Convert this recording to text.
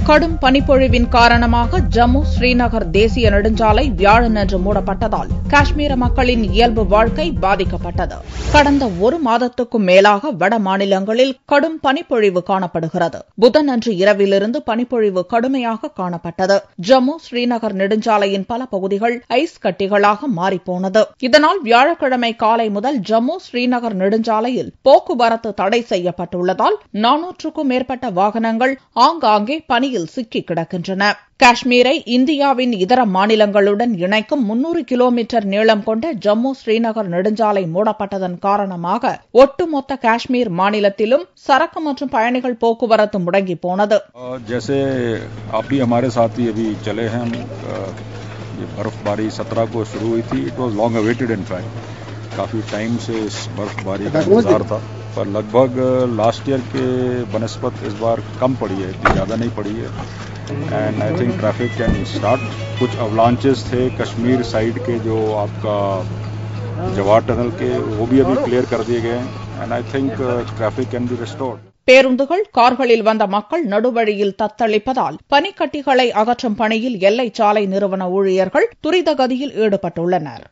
கடும் பனிப்பொழிவின் காரணமாக ஜம்மு ஸ்ரீநகர் தேசிய நெடுஞ்சாலை வியாழனன்று மூடப்பட்டதால் காஷ்மீர மக்களின் இயல்பு வாழ்க்கை பாதிக்கப்பட்டது. கடந்த ஒரு மாதத்துக்கும் மேலாக வட மாநிலங்களில் கடும் பனிப்பொழிவு காணப்படுகிறது. புதனன்று இரவிலிருந்து பனிப்பொழிவு கடுமையாக காணப்பட்டது. ஜம்மு ஸ்ரீநகர் நெடுஞ்சாலையின் பல பகுதிகள் ஐஸ் கட்டிகளாக மாறிப்போனது. இதனால் வியாழக்கிழமை காலை முதல் ஜம்மு ஸ்ரீநகர் நெடுஞ்சாலையில் போக்குவரத்து தடை செய்யப்பட்டுள்ளதால் 400க்கும் மேற்பட்ட வாகனங்கள் ஆங்காங்கே பனியில் சிக்கி கிடக்கின்றன. காஷ்மீரை இந்தியாவின் இதர மாநிலங்களுடன் இணைக்கும் 300 கிலோமீட்டர் நீளம் கொண்ட ஜம்மு ஸ்ரீநகர் நெடுஞ்சாலை மூடப்பட்டதன் காரணமாக ஒட்டுமொத்த காஷ்மீர் மாநிலத்திலும் சரக்கு மற்றும் பயணிகள் போக்குவரத்து முடங்கி போனது. जैसे आप भी हमारे साथ ही अभी चले हैं, ये बर्फबारी 17 को शुरू हुई थी. It was long awaited in fact. काफी टाइम से इस बर्फबारी का इंतजार था, पर लगभग लास्ट ईयर के बनस्पत इस बार कम पड़ी है, इतनी ज्यादा नहीं पड़ी है. And I think traffic can start. कुछ अवलांचेस थे कश्मीर साइड के जो आपका जवाहर टनल के, वो भी अभी क्लियर कर दिए गए हैं. And I think traffic can be restored. பேருந்துகள், கார்களில் வந்த மக்கள் நடுவழியில் தத்தளிப்பதால் பனிக்கட்டிகளை அகற்றும் பணியில் எல்லை சாலை நிறுவன ஊழியர்கள் துரித கதியில் ஈடுபட்டுள்ளனர்.